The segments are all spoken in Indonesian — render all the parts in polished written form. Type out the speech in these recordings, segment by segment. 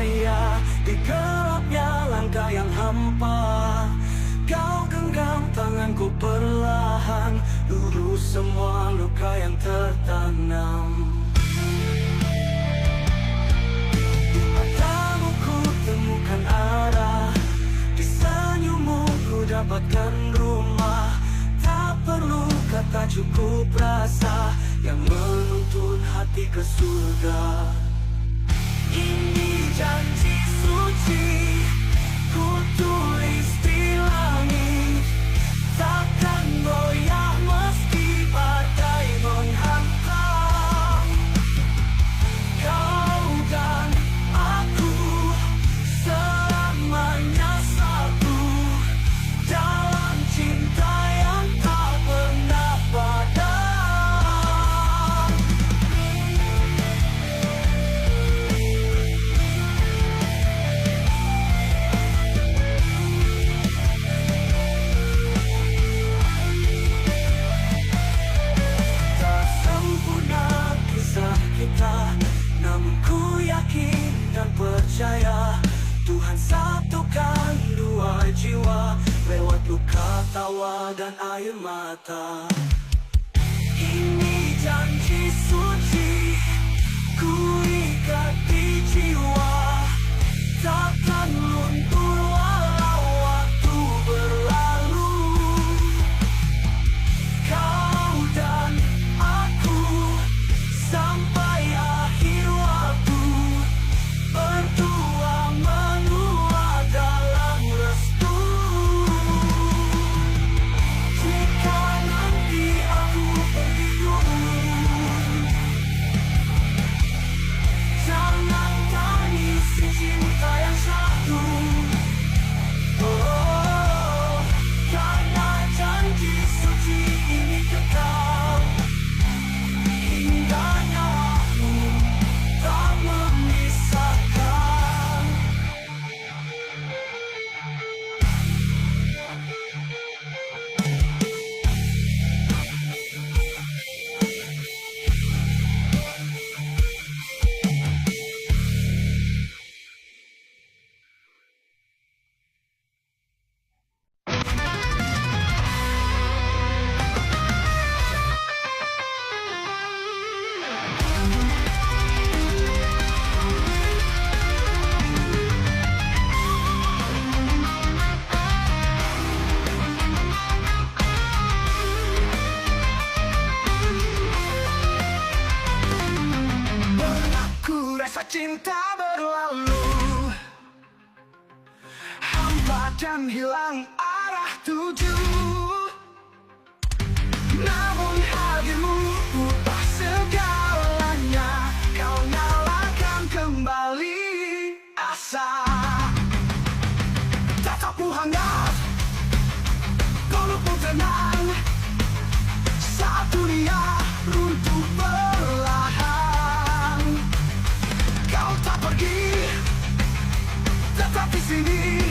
cahaya di gelapnya langkah yang hampa. Kau genggam tanganku perlahan, lurus semua luka yang tertanam. Di matamu ku temukan arah, di senyummu ku dapatkan rumah. Tak perlu kata, cukup rasa yang menuntun hati ke surga. Ini janji suci ku tulis di langit, takkan goyah meski badai menghantam. Kau dan aku selamanya satu dalam cinta yang tak pernah padam. Tak sempurna kisah kita, namun ku yakin dan percaya Tuhan satukan dua jiwa lewat luka, tawa, dan air mata. Ini janji suci ku ikat di jiwa, takkan luntur walau waktu berlalu. Kau dan aku sampai akhir waktu, berdua menua dalam restu. Jika nanti aku pergi dulu, jangan tangisi cinta yang satu. Oh, karena janji suci ini kekal hingga nyawaku tak memisahkan. Mengaku rasa cinta berlalu, hampa dan hilang arah tuju. Namun hadirmu ubah segalanya, kau nyalakan kembali asa. Tatapmu hangat, pelukmu tenang, saat dunia runtuh perlahan. Kau tak pergi, tetap di sini,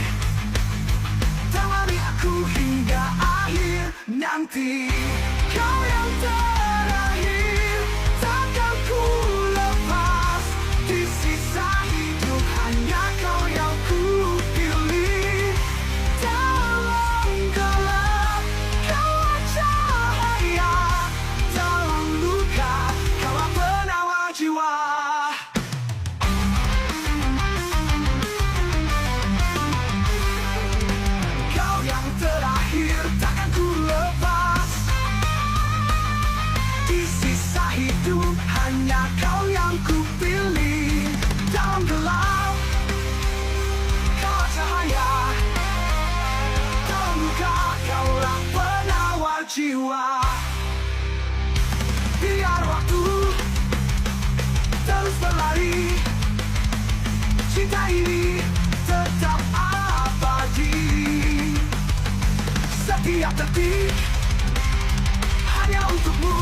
temani aku hingga akhir nanti. Kau yang terakhir, takkan ku lepas. Di sisa hidup hanya kau yang ku pilih. Dalam gelap, kaulah cahaya. Dalam luka, kaulah penawar jiwa. Kau yang terakhir, takkan ku lepas. Di sisa hidup hanya kau yang ku pilih. Dalam gelap, kaulah cahaya. Dalam luka, kaulah penawar jiwa. Biar waktu terus berlari, cinta ini tetap abadi. Setiap detik hanya untukmu,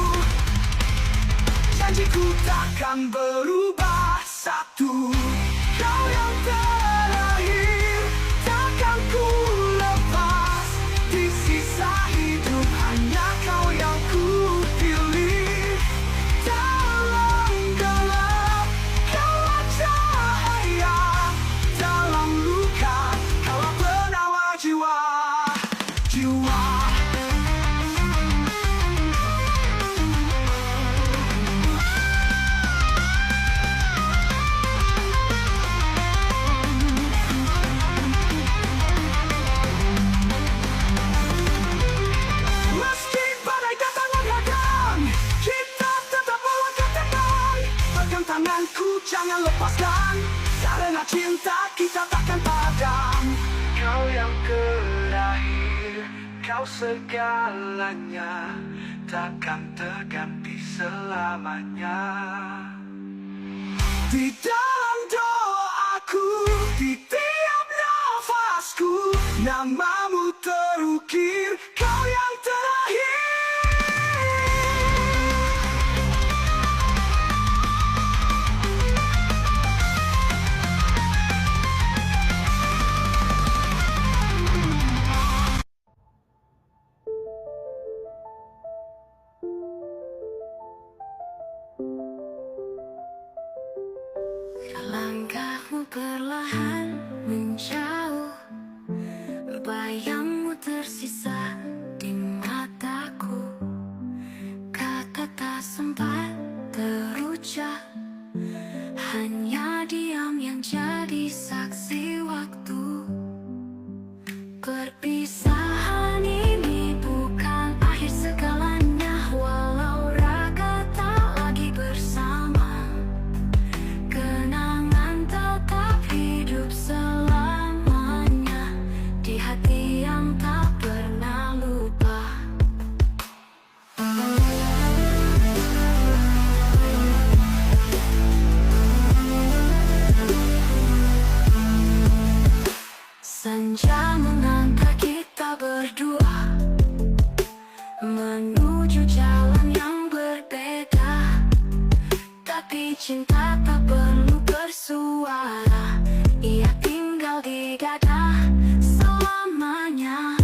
janjiku takkan berubah satu. Kau yang terakhir, takkan ku lepas. Di sisa hidup hanya kau yang ku pilih. Dalam gelap, kaulah cahaya. kau segalanya, takkan terganti selamanya. Di dalam doaku, di tiap nafasku, namamu terukir, kau yang terakhir. Langkahmu perlahan menjauh, bayangmu tersisa di mataku. Kata tak sempat terucap, hanya diam yang jadi saksi waktu. Perpisahan ini bukan akhir segalanya, walau raga tak lagi bersama. Kenangan tetap hidup selamanya di hati yang tak pernah lupa. Senja mengantar kita berdua menuju jalan yang berbeda, tapi cinta tak perlu bersuara, ia tinggal di dada selamanya.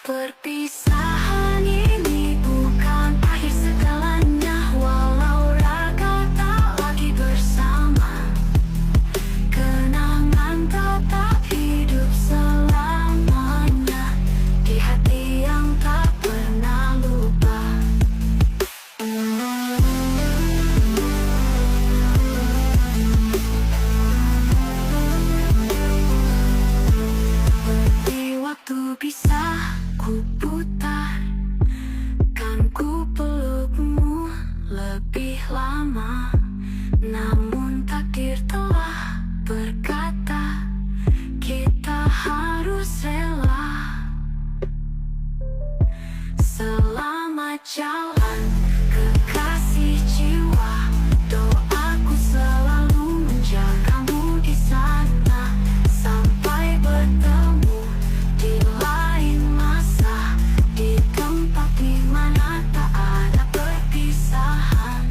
Perpisahan ini bukan akhir segalanya, walau raga tak lagi bersama. Kenangan tetap hidup selamanya di hati yang tak pernah lupa. Di waktu bisa ku putar, kan ku pelukmu lebih lama. Namun takdir telah berkata, kita harus rela. Selamat jalan kekasih jiwa, doaku selalu menjagamu di sana. Sampai bertemu di lain masa, di tempat di mana tak ada perpisahan.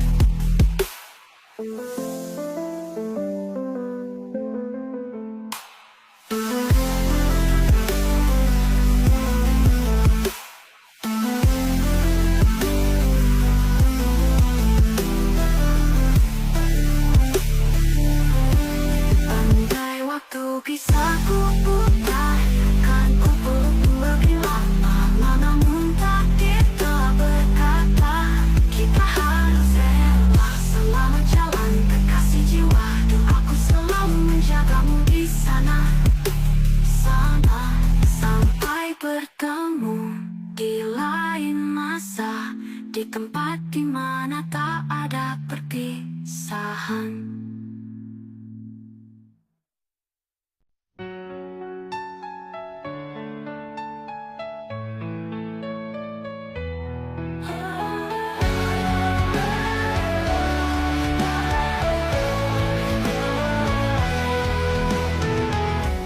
Andai waktu bisa ku putar, kan ku peluk lebih lama. Namun takdir telah berkata, kita harus rela. Selamat jalan kekasih jiwa, doaku selalu menjagamu di sana. Sampai bertemu di lain masa, di tempat di mana tak ada perpisahan.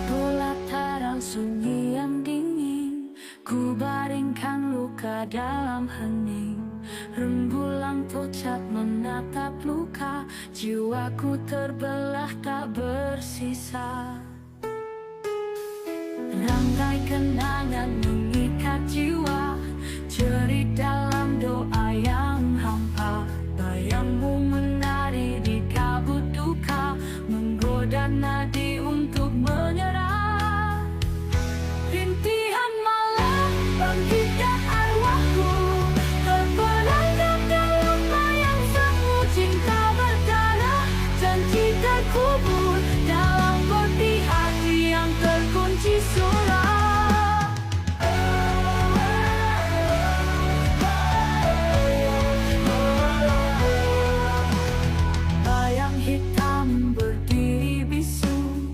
Pelataran sunyi yang dingin, ku baringkan luka dalam hening. Rembulan pucat menatap luka, jiwaku terbelah tak bersisa. Rangkai kenangan mengikat jiwa, jerit dalam doa yang hampa. Bayangmu menari di kabut duka, menggoda nadi untuk menyerah. Rintihan malam bangkitkan arwahku, terperangkap dalam bayang semu. Cinta berdarah, janji terkubur dalam bodi hati yang terkunci suram. Bayang hitam berdiri bisu,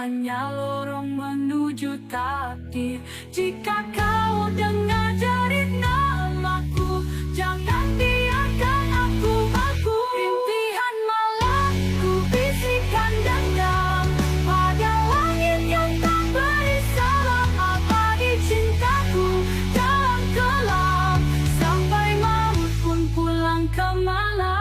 hanya lorong menuju takdir. Jika kau dengar jerit namaku, jangan biarkan aku baku. Rintihan malam ku bisikan dendam pada langit yang tak beri salam. Abadi cintaku dalam kelam, sampai maut pun pulang ke malam.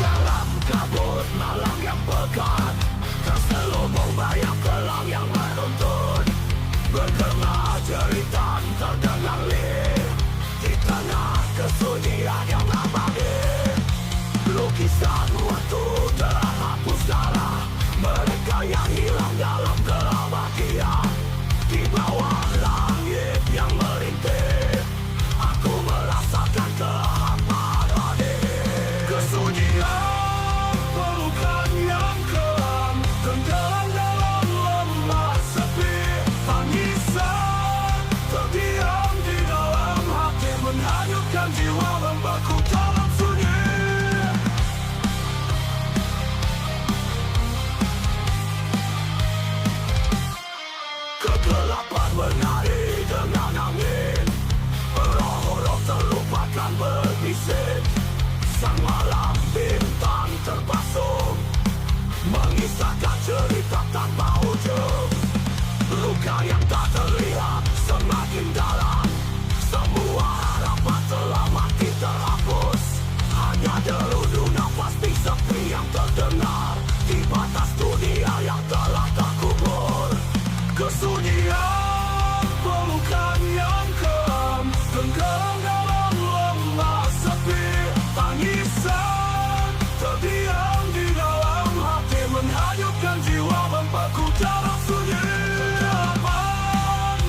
Dalam kabut malam yang pekat, terselubung bayang kelam yang menuntun. Bergema jeritan terdengar lirih di tengah kesunyian yang abadi. Lukisan waktu telah hapus darah mereka yang hilang dalam keabadian. Di bawah langit yang merintih, aku merasakan kehampaan. Kesunyian pelukan yang kelam, tenggelam dalam lemah sepi. Tangisan terdiam di dalam hati, menghanyutkan jiwa membeku dalam sunyi. Kegelapan menari dengan angin, roh-roh terlupakan berbisik. Sang malam bintang terpasung, mengisahkan cerita tanpa ujung. Luka yang tak terlihat semakin dalam, semua harapan telah mati terhapus. Hanya deru nafas di sepi yang terdengar di batas dunia yang telah terkubur. Kesunyian pelukan yang kelam, tenggelam dalam lemah sepi. Tangisan terdiam di dalam hati, menghanyutkan jiwa membeku dalam sunyi. Kegelapan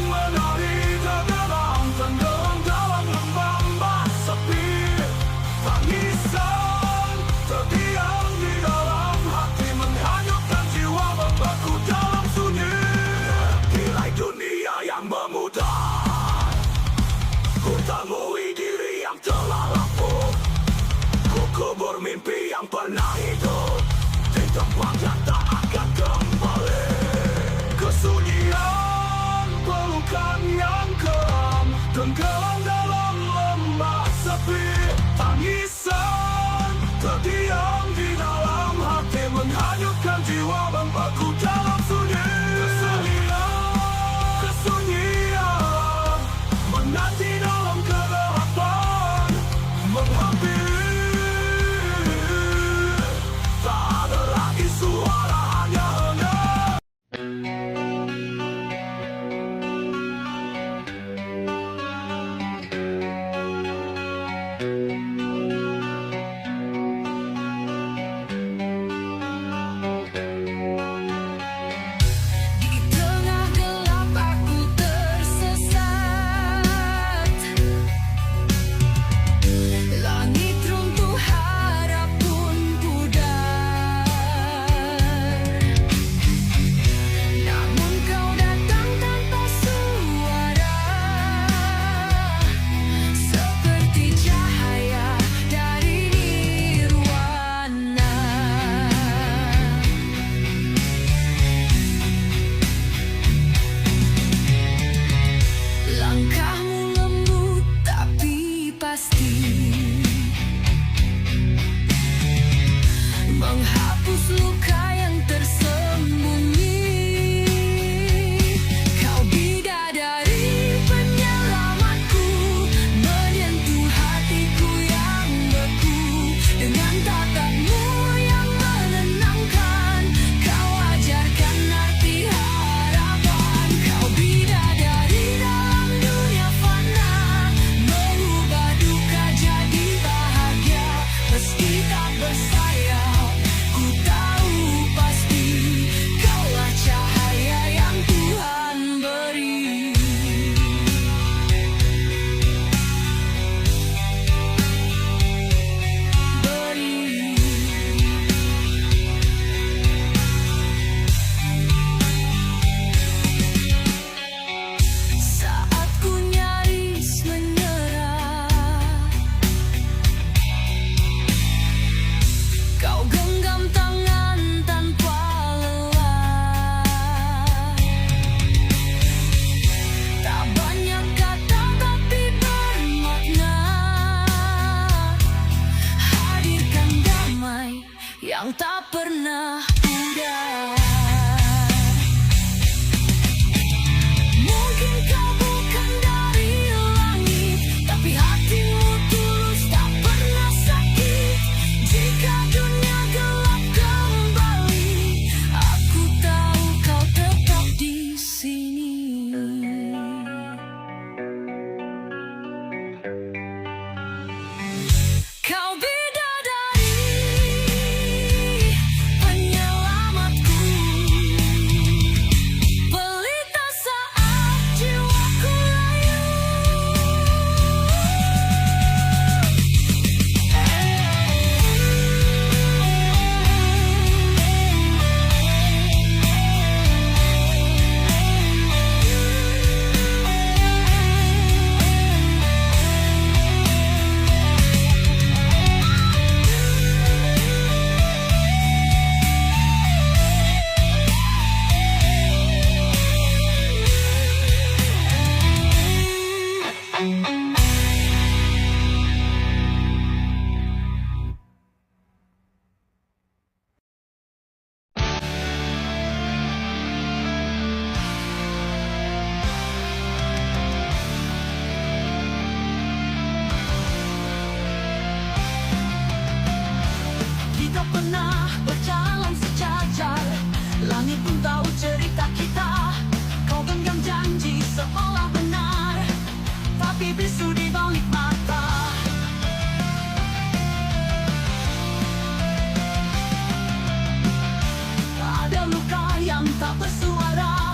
bersuara,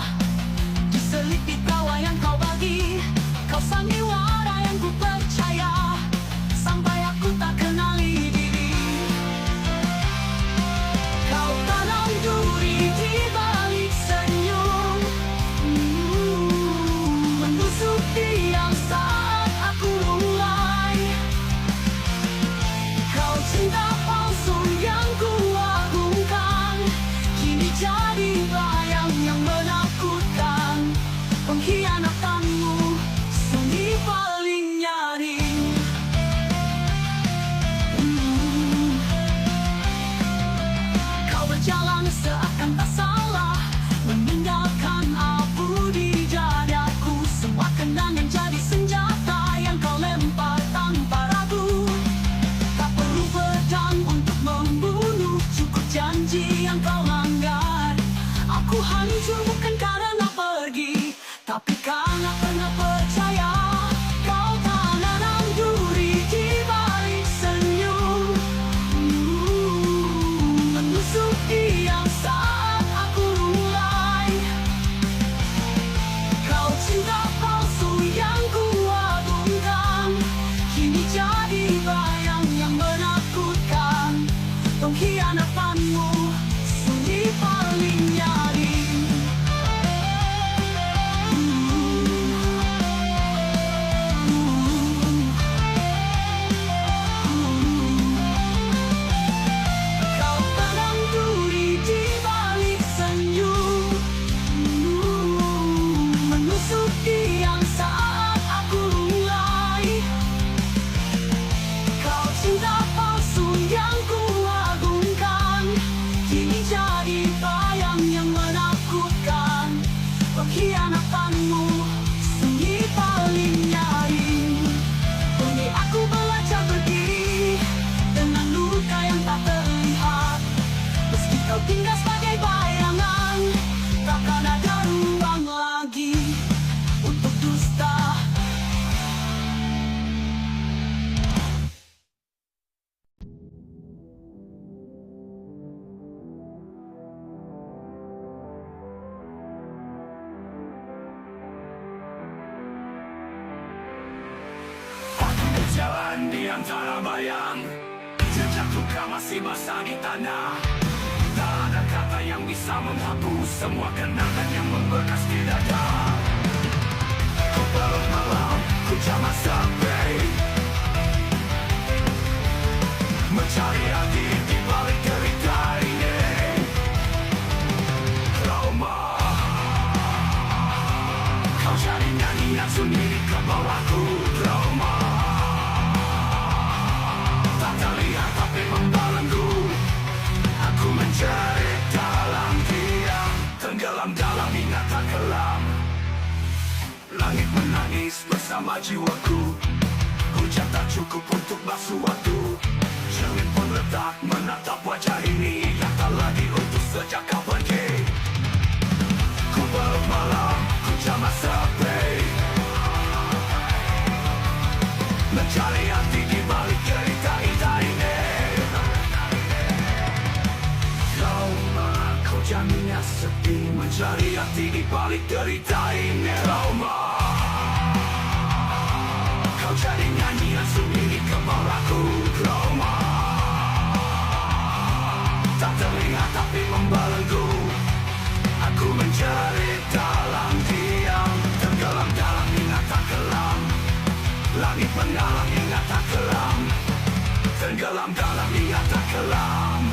diselipi tawa yang kau bagi. Kau sandiwara yang ku percaya, sampai aku tak kenali diri. Kau tanam duri di balik senyum, menusuk diam saat aku mulai. Kau cinta palsu yang ku agungkan, kini jadi bayang yang menakutkan. Pengkhianatanmu sunyi paling nyaring. Kau berjalan seakan tak salah, meninggalkan abu di dadaku. Semua kenangan jadi senjata yang kau lempar tanpa ragu. Tak perlu pedang untuk membunuh, cukup janji yang kau langgar. Aku hancur bukan karena pergi, tapi karena pernah percaya. Kau tanam duri di balik senyum, menusuk diam saat aku mulai. Kau cinta palsu yang ku agungkan, kini jadi bayang yang menakutkan. Pengkhianatanmu sunyi paling nyaring. Kau tanam duri di balik senyum, menusuk diam saat aku mulai. Kau cinta palsu yang ku agungkan, kini jadi bayang yang menakutkan. Pengkhianatanmu sunyi paling nyaring. Kini aku belajar berdiri dengan luka yang tak terlihat. Meski kau tinggal sebagai bayangan, takkan ada ruang lagi untuk dusta. Aku berjalan di antara bayang, jejak luka masih basah di tanah. Tak ada kata yang bisa menghapus semua kenangan yang membekas di dada. Ku peluk malam, ku jamak sepi, mencari arti di balik derita ini. Trauma, kau jadi nyanyian sunyi di kepalaku. Trauma, tak terlihat tapi membelenggu. Aku mencari dalam diam, tenggelam dalam ingatan kelam. Langit menangis bersama jiwaku, hujan tak cukup untuk basuh waktu. Cermin pun retak menatap wajah ini yang tak lagi utuh sejak kau pergi. Ku peluk malam, ku jamak sepi, mencari arti di balik cerita ini. Trauma, kau jaminnya sepi, mencari arti di balik derita ini. Trauma, kau jadi nyanyian sunyi di kepalaku. Trauma, tak terlihat tapi membelenggu. Aku mencari dalam diam, tenggelam dalam ingatan kelam. Langit mengalah ingatan kelam, tenggelam dalam ingatan kelam.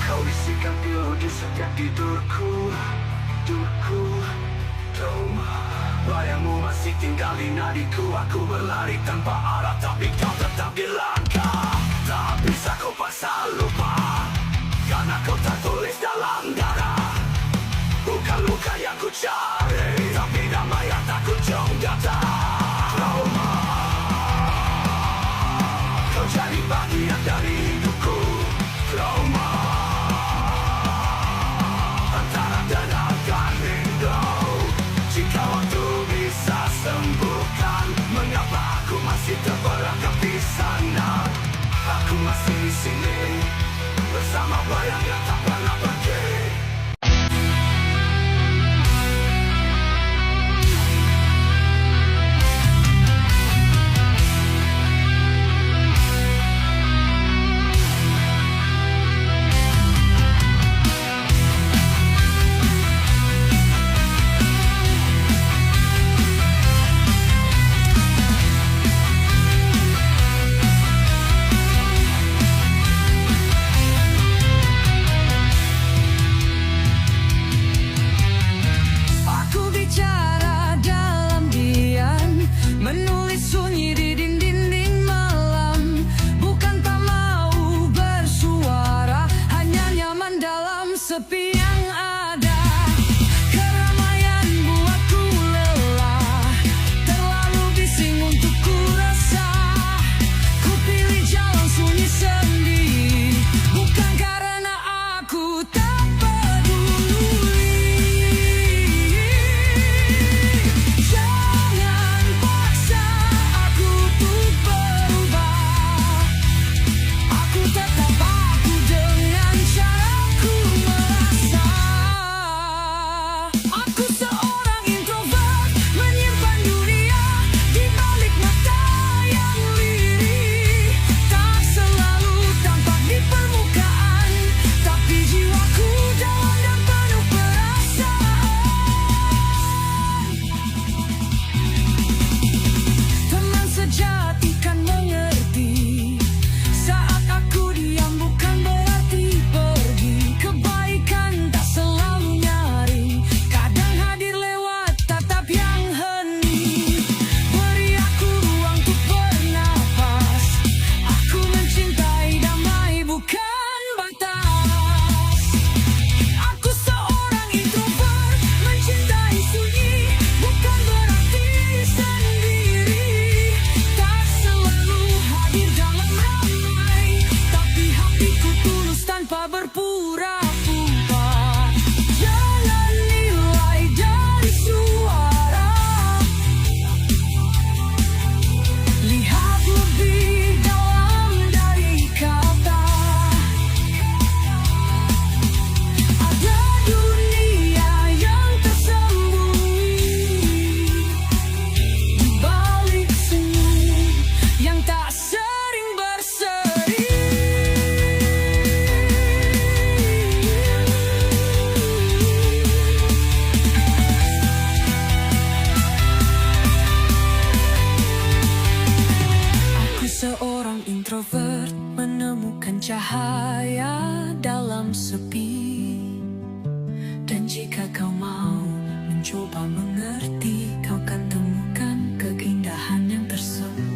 Kau bisikan pilu di setiap tidurku. Trauma, bayangmu masih tinggal di nadiku. Aku berlari tanpa arah tapi kau tetap di langkah. Tak bisa kau paksa lupa, karena kau tak tulis dalam darah. Bukan luka yang ku cari, tapi damai yang tak kunjung datang. Trauma, kau jadi bagian dari hidupku. Trauma, antara dan rindu. Jika waktu bisa sembuhkan, mengapa aku masih terperangkap di sana? Aku masih di sini bersama bayangnya tak pernah pergi. Aku bicara dalam diam, menulis sunyi di dinding malam. Bukan tak mau bersuara, hanya nyaman dalam sepi yang ada. Keramaian buatku lelah, terlalu bising untuk ku resah. Ku pilih jalan sunyi sendiri, bukan karena aku tak peduli. Jangan paksa aku untuk berubah. Aku tetap aku dengan caraku merasa. Aku seorang introvert, menyimpan dunia di balik mata yang lirih. Tak selalu tampak di permukaan, tapi jiwaku dalam dan penuh perasaan. Teman sejati kan mengerti, saat aku diam bukan berarti pergi. Kebaikan tak selalu nyaring, kadang hadir lewat tatap yang hening. Beri aku ruang untuk bernafas, aku mencintai damai bukan batas. Aku seorang introvert, mencintai sunyi, bukan berarti sendiri. Tak selalu hadir dalam ramai, tapi hatiku tulus tanpa berpura-pura. Jangan nilai dari suara, lihat lebih dalam dari kata. Ada dunia yang tersembunyi di balik senyum yang tak sering berseri. Aku seorang introvert, menemukan cahaya dalam sepi. Dan jika kau mau mencoba mengerti, kau kan temukan keindahan yang tersembunyi.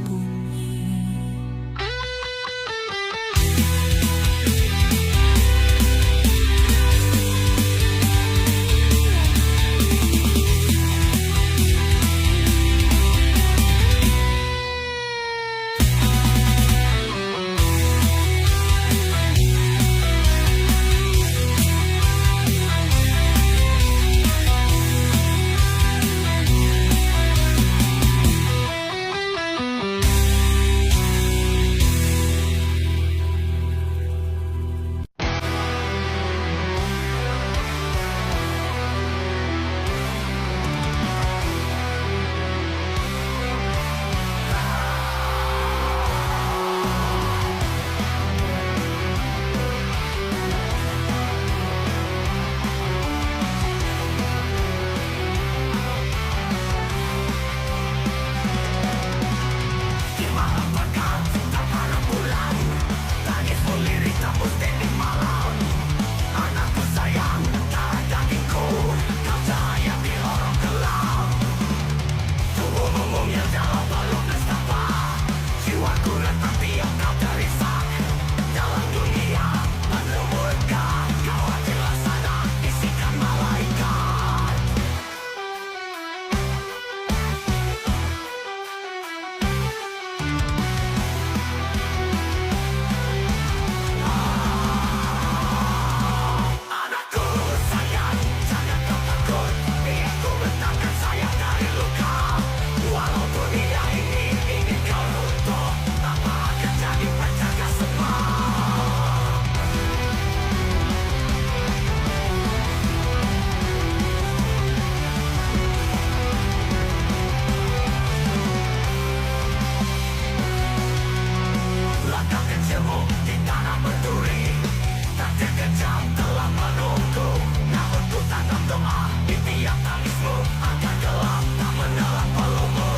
yang telah menunggu. Namun ku tanam doa di tiap tangismu akan gelap tak menelan pelumu.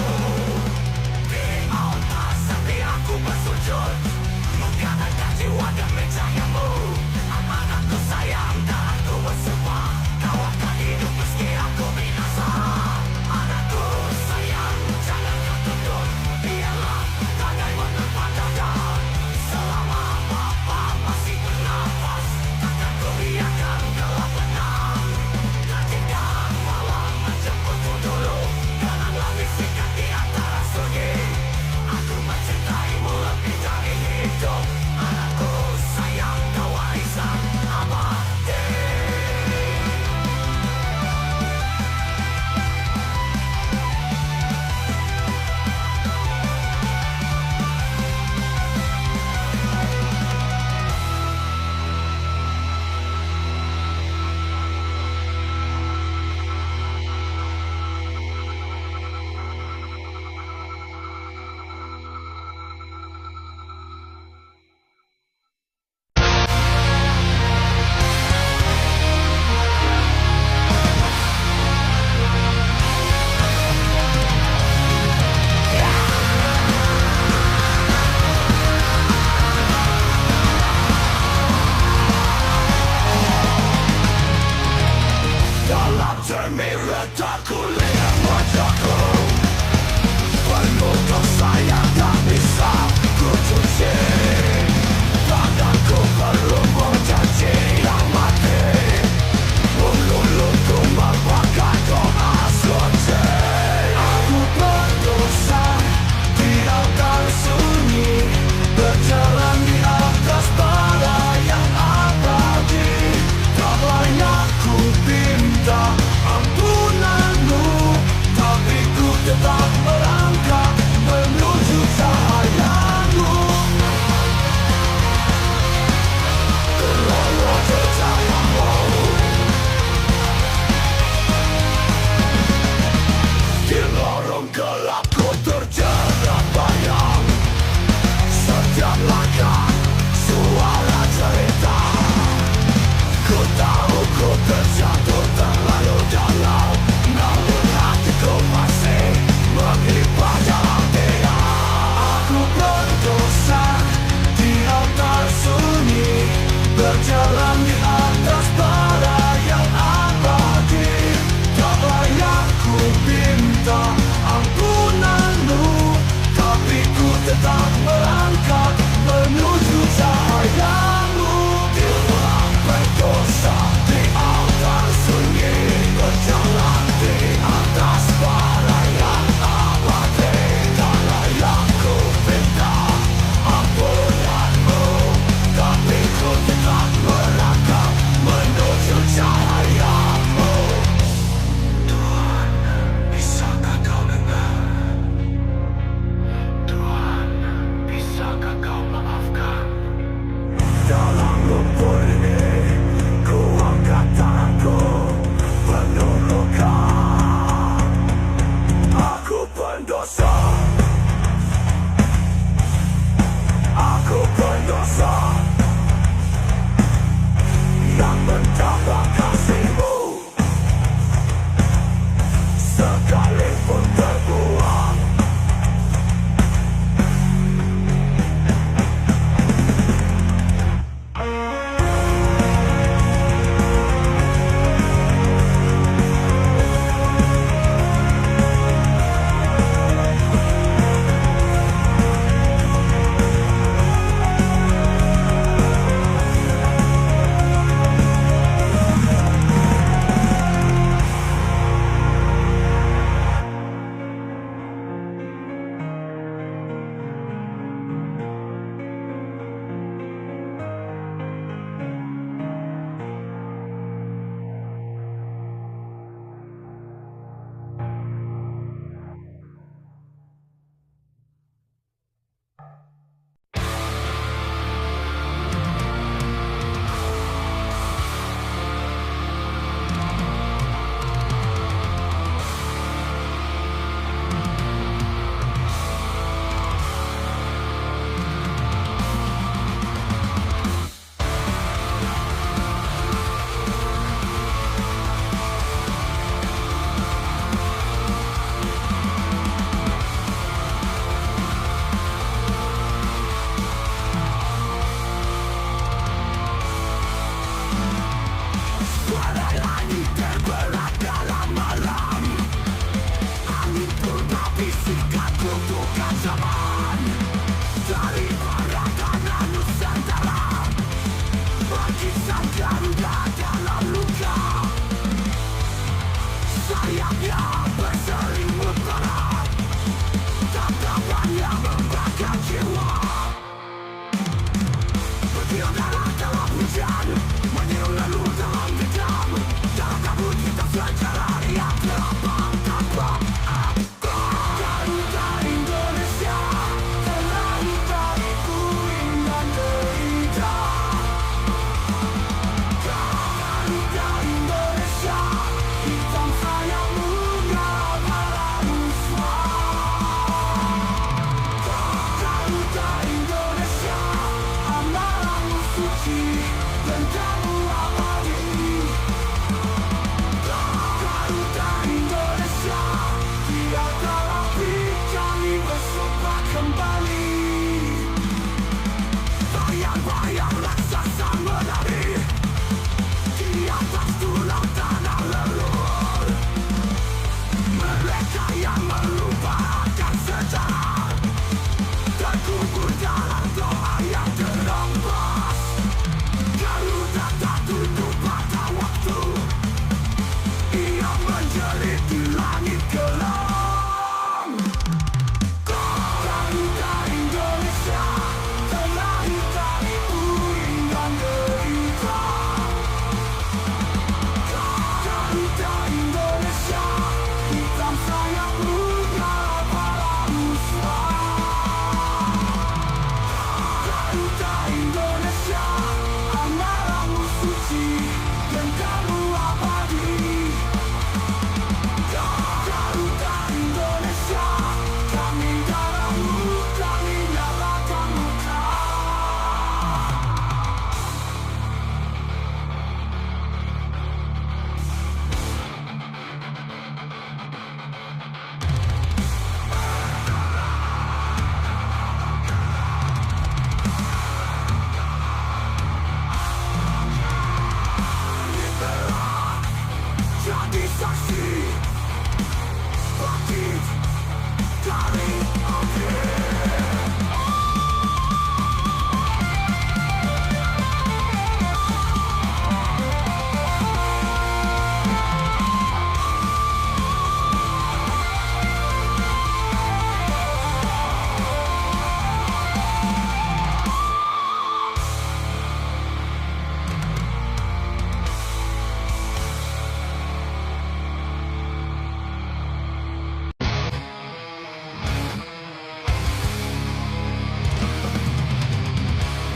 Di altar sepi aku bersujud, menggandakan jiwa demi cahayamu. Amanatku sayang dan aku bersumpah, kau akan hidup meski aku binasa. Anakku sayang, jangan kau tunduk, biarlah tangan menempat dada. Selama papa masih bernafas, takkan ku biarkan gelap menang. Nanti dan malam menjemputku dulu, dengan langit singkat di antara sunyi. Aku mencintaimu lebih dari hidup, anakku sayang, kau warisan abadi. Dalam cermin letakku lihat wajahku, penuh dosa yang tak bisa ku cuci. Tanganku perlu berjanji yang mati, mulutku merupakan doa suci. Aku berdosa di altar sunyi, berjalan di atas bara yang abadi. Tak layak ku minta ampunanmu, tapi ku tetap melangkah menuju cahayamu. Keluar cahayamu, di lorong gelap ku terjerat bayang. Setiap langkah suara cerita, ku tahu ku terjatuh terlalu dalam, namun hatiku masih mengelimpah dalam dia. Aku berdosa di altar sunyi, berjalan di atas bara yang abadi. Tak layak ku minta ampunanmu, tapi ku tetap melangkah menuju cahayamu. Diulang berdosa di altar sunyi, berjalan di atas bara yang abadi. Tak layak ku minta ampunanmu, tapi ku tetap melangkah menuju cahayamu. Tuhan, bisakah kau dengar? Tuhan, bisakah kau maafkan? Dalam lumpur ini ku angkat tanganku, penuh luka. Aku pendosa, aku pendosa yang mendapat kasihmu, sekalipun terbuang. Runtuhkan zaman dari para tanah Nusantara. Bangkitkan Garuda dalam luka. Sayapnya berselimut perak. Tatapannya membakar jiwa. Bertiup dalam hujan, meniup lalu dalam dendam. Dalam kabut kita sejarah yang terapang tanpa Garuda Indonesia, terlahir dari puing dan derita. Garuda Indonesia, hitam sayap muda para musuh. Garuda Indonesia, amarahmu suci, dendammu abadi. Garuda Indonesia, tiada api kami bersumpah kembali. Bayang-bayang raksasa menari di atas tulang tanah leluhur. Mereka yang melupakan sejarah terkubur dalam doa yang terlepas. Garuda tak tunduk pada waktu, ia menjerit di langit kelam. Garuda Indonesia, terlahir dari puing dan derita. Garuda Indonesia, hitam sayap muda para musuh. Garuda Indonesia, amarahmu suci, dendammu abadi. Garuda Indonesia, kami darahmu, kami nyalakan muka. Jadi saksi bangkit dari akhir.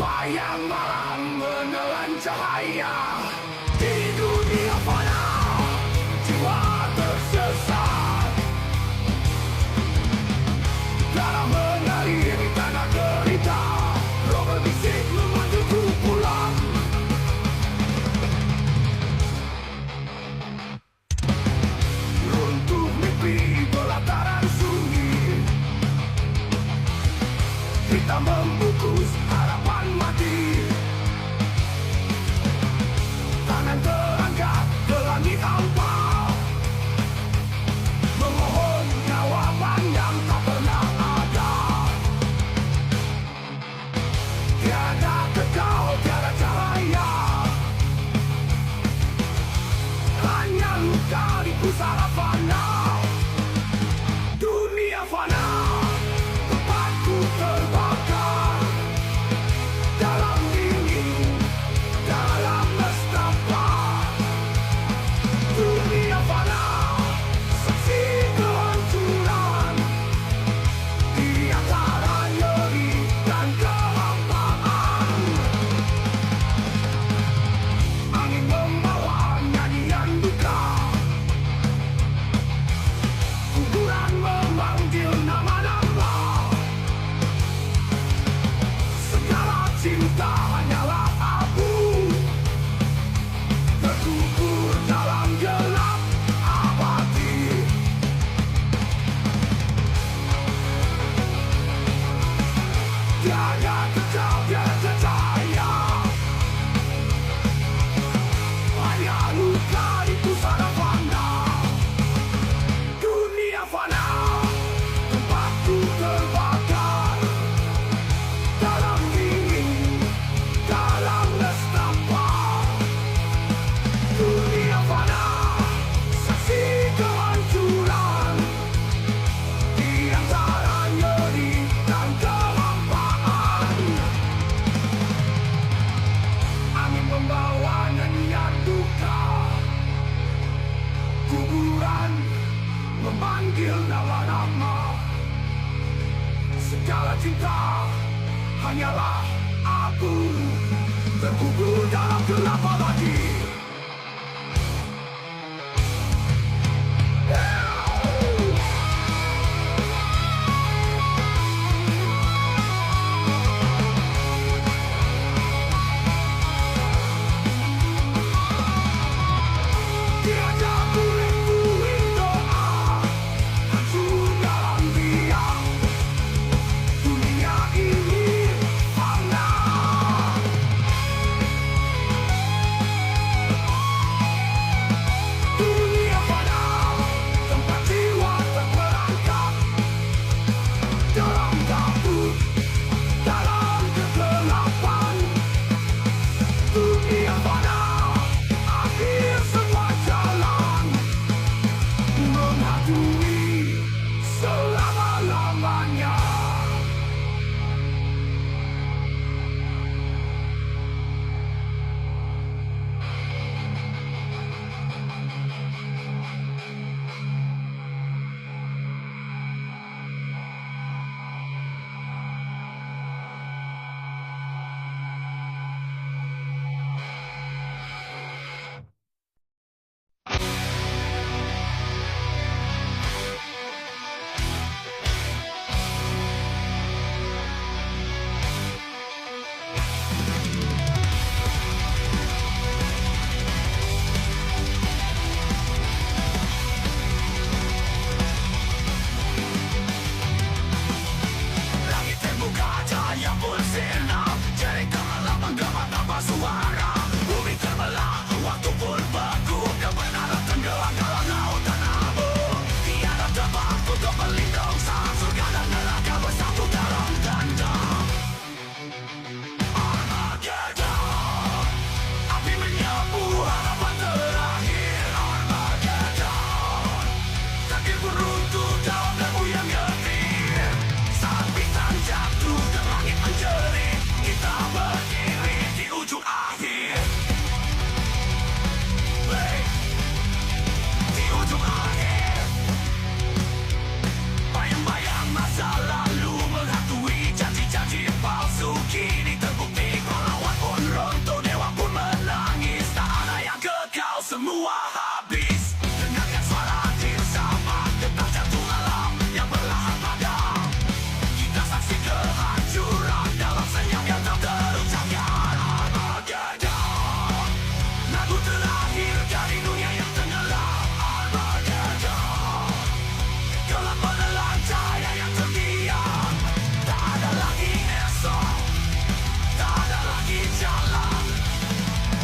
Bayang malam menelan cahaya di dunia fana, jiwa tersesat. Darah mengalir tanah derita, roh berbisik memanggilku pulang. Runtuh mimpi pelataran sunyi, kita membungkus harapan mati. Tangan hanyalah aku terkubur dalam gelap abadi. Tiada kulit doa, hancur dalam diam. Dunia ini fana. Dunia fana, tempat jiwa terperangkap dalam kabut, dalam kegelapan. Dunia fana, akhir semua jalan, menghantui selama-lamanya. Langit terbuka, cahaya bersinar, jari gemerlap menggema tanpa suara. Bumi terbelah, waktu pun beku, kebenaran tenggelam dalam lautan abu. Tiada tempat untuk berlindung saat surga dan neraka bersatu dalam tanda Armageddon. Api menyapu harapan terakhir. Armageddon, takdir pun runtuh dalam debu yang getir. Saat bintang jatuh dan langit menjerit, kita berdiri di ujung akhir. Baik, di ujung akhir. Bayang-bayang masa lalu menghantui janji-janji palsu, kini terbukti pahlawan pun runtuh, dewa pun menangis. Tak ada yang kekal, semua habis. Dengarkan suara hadir sama detak jantung alam yang perlahan padam. Kita saksi kehancuran dalam senyap yang tak terucapkan. Armageddon, lagu terakhir dari dunia yang tenggelam. Armageddon, gelap menelan cahaya yang terdiam. Tak ada lagi esok, tak ada lagi jalan,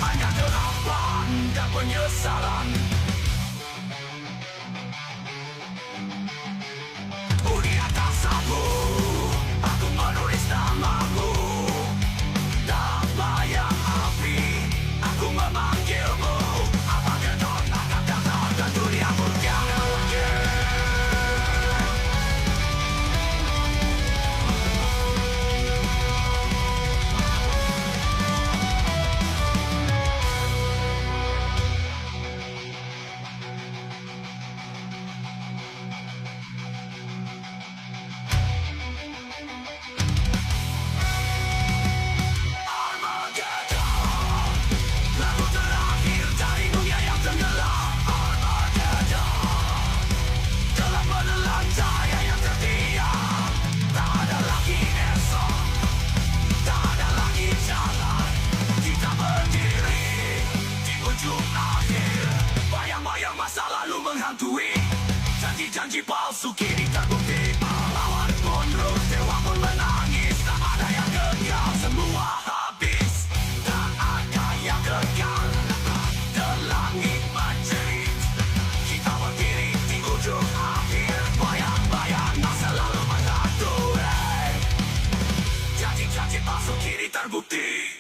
hanya kerapan dan penyesalan. Di atas sapu, aku menulis namamu. Dalam bayang api, aku memanggilmu. Armageddon akan datang dan dunia berganti. Armageddon, lagu terakhir dari dunia yang tenggelam. Armageddon, gelap menelan cahaya yang terdiam. Tak ada lagi esok, tak ada lagi jalan. Kita berdiri di ujung akhir. Bayang-bayang masa lalu menghantui, janji-janji palsu kini terbukti. Pahlawan pun runtuh, dewa pun menangis. Tak ada yang kekal, semua habis. Tak ada yang kekal, the langit menjerit. Kita berdiri di ujung akhir. Bayang-bayang masa lalu menghantui, janji-janji palsu kini terbukti.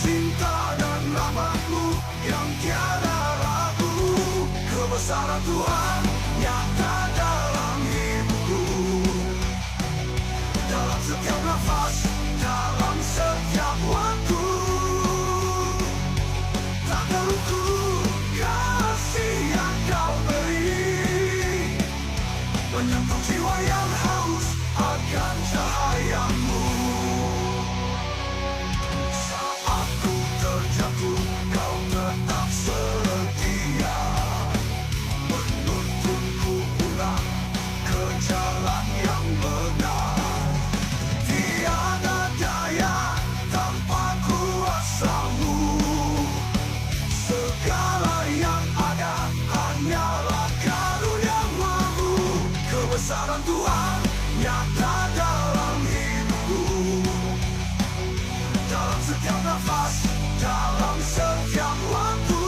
cinta dan rahmat-Mu yang tiada ragu. Kebesaran Tuhan nyata dalam hidupku, dalam setiap nafas, dalam setiap waktu. Tak terukur kasih yang Kau beri, menyentuh jiwa yang haus akan cahaya-Mu. Saat ku terjatuh, Kau tetap setia, menuntunku pulang ke jalan yang benar. Tiada daya tanpa kuasa-Mu, segala yang ada hanyalah karunia-Mu. Kebesaran Tuhan nyata dalam hidupku, dalam setiap nafas, dalam setiap waktu.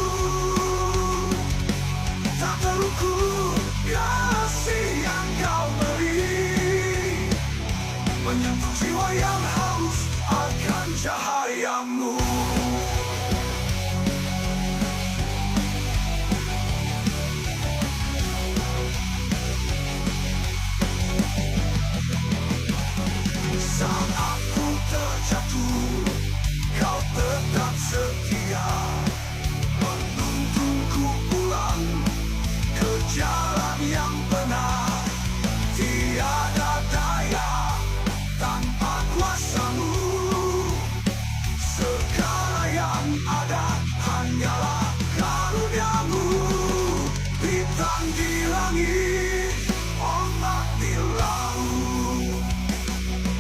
Tak terukur kasih yang Kau beri, menyentuh jiwa yang haus akan cahaya-Mu. Saat aku terjatuh, Kau tetap setia, menuntunku pulang ke jalan yang benar. Tiada daya tanpa kuasa-Mu, segala yang ada hanyalah karunia-Mu. Bintang di langit, ombak di laut,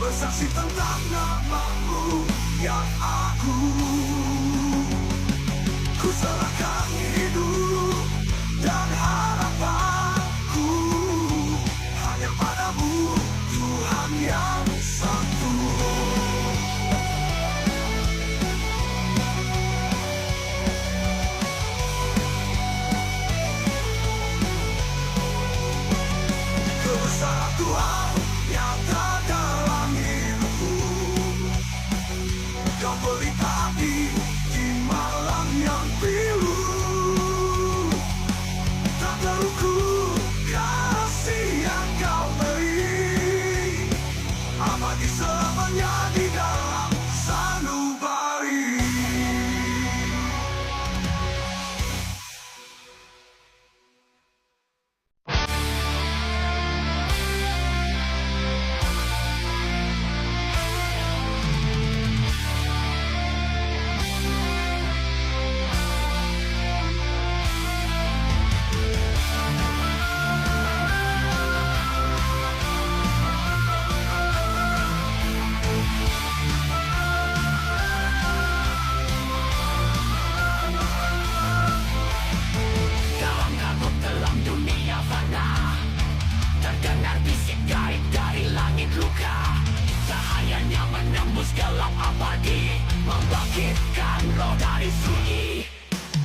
bersaksi tentang nama-Mu yang agung. Ku serahkan hidup dan harapanku hanya pada-Mu, Tuhan yang satu. Kebesaran Tuhan nyata dalam hidupku, Kau beri hati di malam yang pilu. Tak terukur kasih yang Kau beri, abadi selamanya di dalam sanubari. Dalam kabut dalam dunia fana, terdengar bisik gaib dari langit luka. Cahayanya menembus gelap abadi, membangkitkan roh dari sunyi.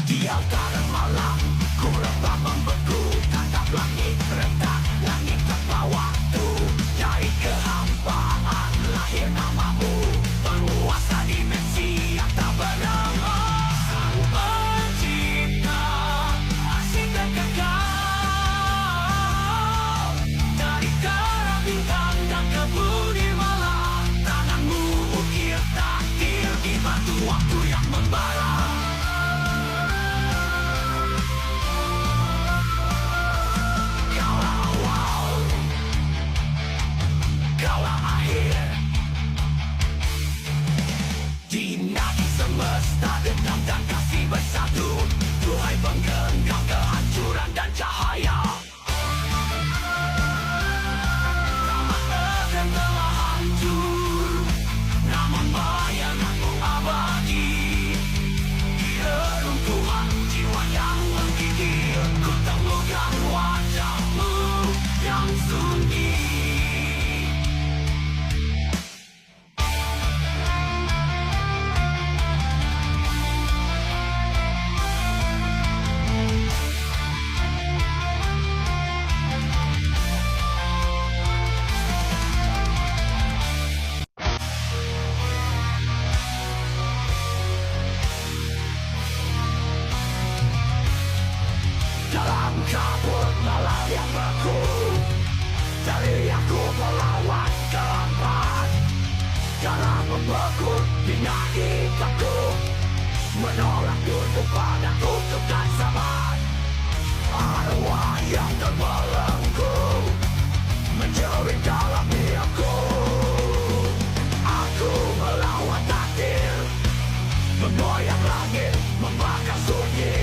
Di altare malam, ku rebah membeku, tatap langit retak, langit tanpa waktu. Dari kehampaan lahir nama-Mu, penguasa dimensi yang tak bernama. Sang Pencipta, arsitek kekal, dari terang bintang dan ke budi malam. Tangan-Mu ukir takdir di batu waktu yang membara. Kaulah awal, Kaulah akhir, di nadi semesta dendam dan kasih bersatu. Tuhai penggenggam kehancuran dan cahaya. Tamat Eden telah hancur, namun bayangan-Mu abadi. Di reruntuhan jiwa yang menggigil, ku temukan wajah-Mu yang sunyi. kabur malah yang beku. Dari aku melawan kelaparan, cara membeku hingga ikatku, menolak duduk padaku tukar zaman. Arwah yang terbelenggu menjerit dalam diriku. Aku melawan takdir, menggoyang langit, membakar sunyi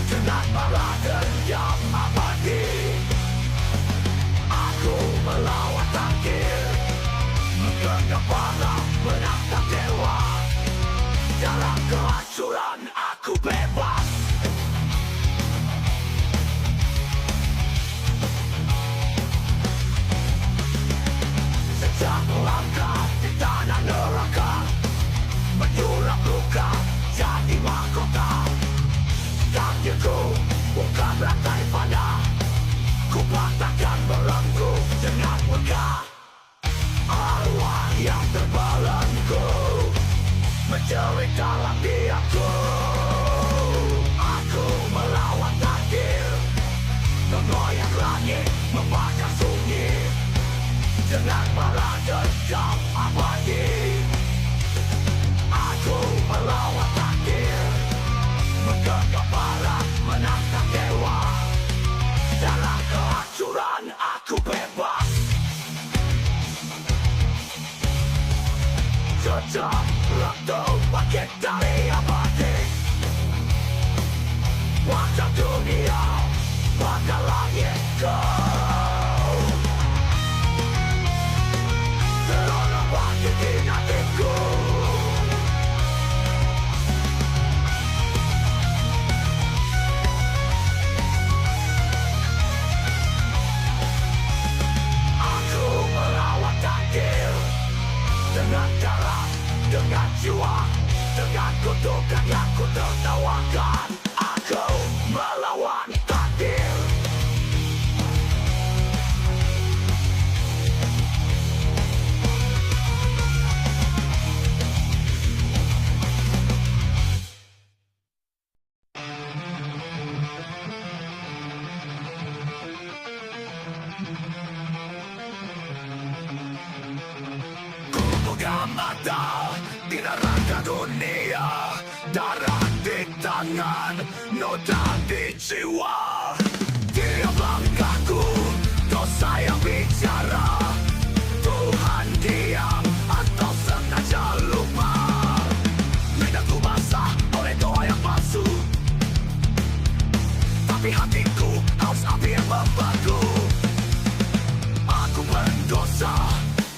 dengan marah dendam abadi. Aku melawan takdir, menggenggam parah, menatap dewa. Dalam kehancuran aku bebas. Sejak melangkah di tanah neraka, menyulap luka jadi mahkota. Takdirku bukan rantai panah, ku patahkan belenggu dengan megah. Arwah yang terbelenggu menjerit dalam diriku. Aku melawan takdir, menggoyang langit, membakar sunyi dengan marah dendam abadi. Aku melawan takdir, menggenggam parah, menantang dewa. Dalam kehancuran aku bebas. Jejak rentuh bangkit dari abadi. Wajah dunia, maka langit kau. Terolong bangkit di hatiku. Aku melawan takdir dengan darah, dengan jiwa, dengan kutukan yang ku tertawakan. Aku melawan takdir. Ku pegang mata di neraka dunia, darah di tangan, noda di jiwa. Tiap langkahku dosa yang bicara. Tuhan diam atau sengaja lupa. Lidahku basah oleh doa yang palsu, tapi hatiku haus api yang membatu. Aku berdosa,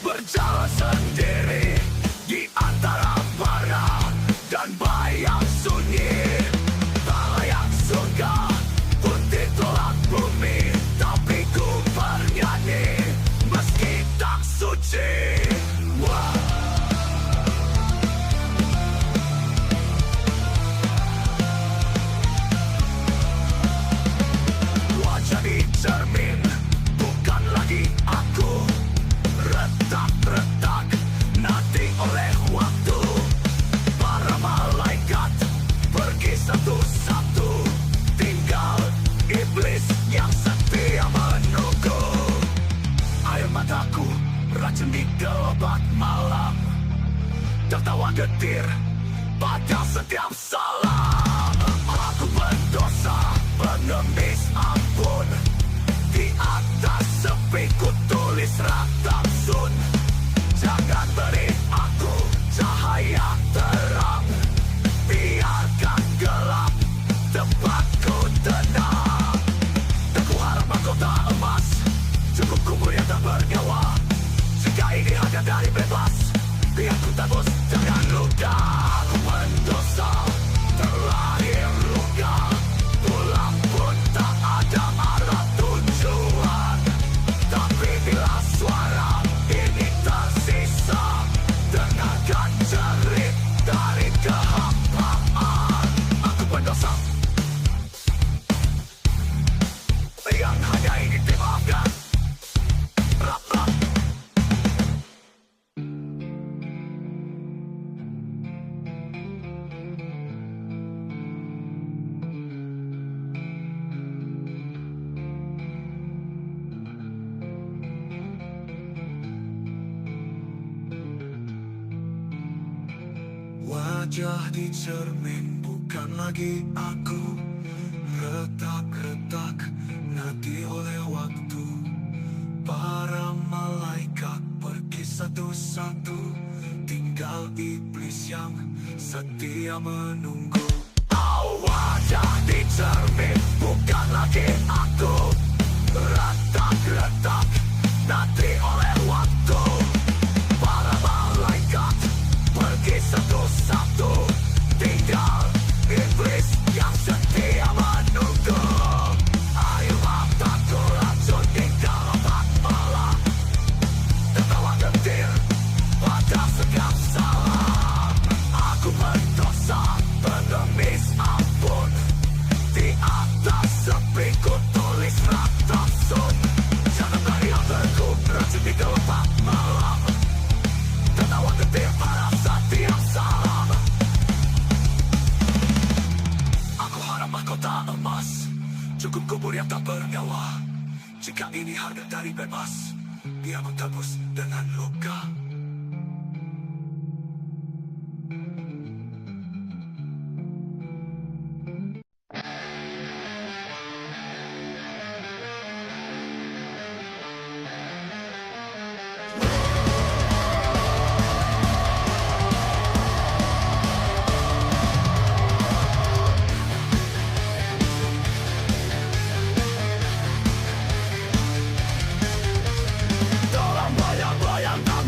berjalan sendiri di antara bara dan bayang sunyi. Tak layak surga pun ditolak bumi, tapi ku bernyanyi meski tak suci. Wah. Wajah di cermin bukan lagi aku, retak-retak nanti oleh waktu. Para malaikat pergi satu-satu, tinggal iblis yang setia menunggu. Air mataku racun di kelebat malam, tertawa getir pada setiap salam. Aku berdosa, pengemis ampun, di atas sepi ku tulis ratap sun. Jangan beri aku cahaya terang, biarkan gelap tempatku tenang. Teku harap mahkota emas, cukup kubur yang tak bernyawa. Jika ini hanya dari bebas, biar ku tebus dengan luka. Aku mendosa, terlahir luka, pulang pun tak ada arah tujuan. Tapi bila suara ini tersisa, dengarkan jerit dari kehampaan. Aku berdosa yang hanya ingin dimaafkan. Rap-rap. Wajah di cermin bukan lagi aku, retak-retak nanti oleh waktu. Para malaikat pergi satu-satu, tinggal iblis yang setia menunggu. Wajah di cermin bukan lagi aku, retak-retak nanti oleh waktu. Para malaikat pergi satu-satu, tinggal iblis yang setia menunggu. Air mataku racun di dalam malam, tertawa getir pada setiap salam. Aku berdosa pengemis ampun, di atas sepiku tulis ratasun. Jangan beri aku racun di dalam malam, tertawa getir pada setiap salam. Aku harap mahkota emas, cukup kubur yang tak bernyawa. Jika ini harga dari bebas, dia mentebus dengan luka. Dalam bayang-bayang tak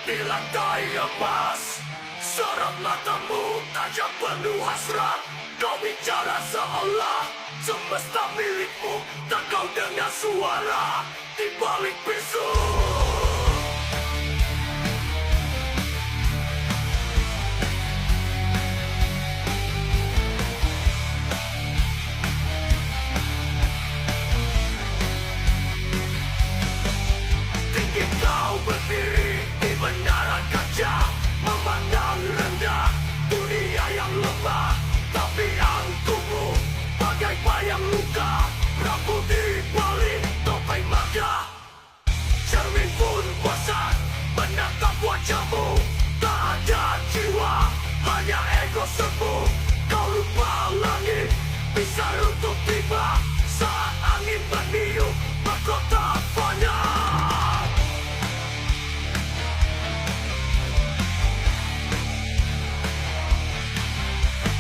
seperti lantai emas. Sorot matamu tajam penuh hasrat. Kau bicara seolah semesta milikmu. Tak kau dengar suara di balik bisu. Tinggi kau berdiri di menara kaca, memandang rendah dunia yang lemah. Tapi angkumu bagai bayang luka, rapuh di balik topeng megah. Cermin pun bosan menatap wajahmu. Tak ada jiwa, hanya ego semu. Kau lupa langit bisa runtuh tiba saat angin berniup mahkota fana.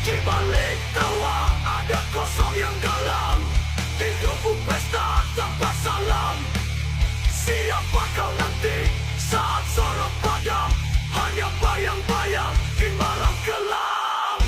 Di balik tawa ada kosong yang dalam. Hidupmu pesta tanpa salam. Siapa kau nanti saat sorot padam? Hanya bayang-bayang di malam kelam.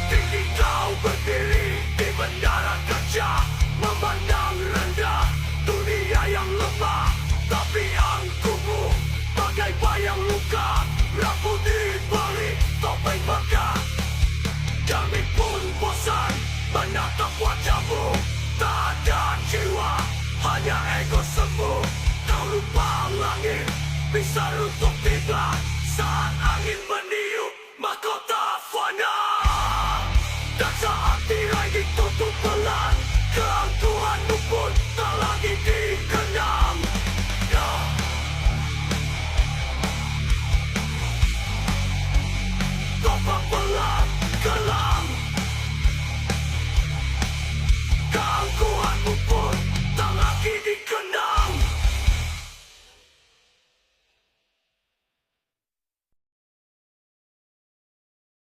Tinggi kau berdiri di menara kaca, memandang rendah dunia yang lemah. Tapi angkumu bagai bayang luka, rapuh di balik topeng megah. Kami pun bosan menatap wajahmu. Tak ada jiwa, hanya ego semu. Kau lupa langit bisa runtuh tiba saat angin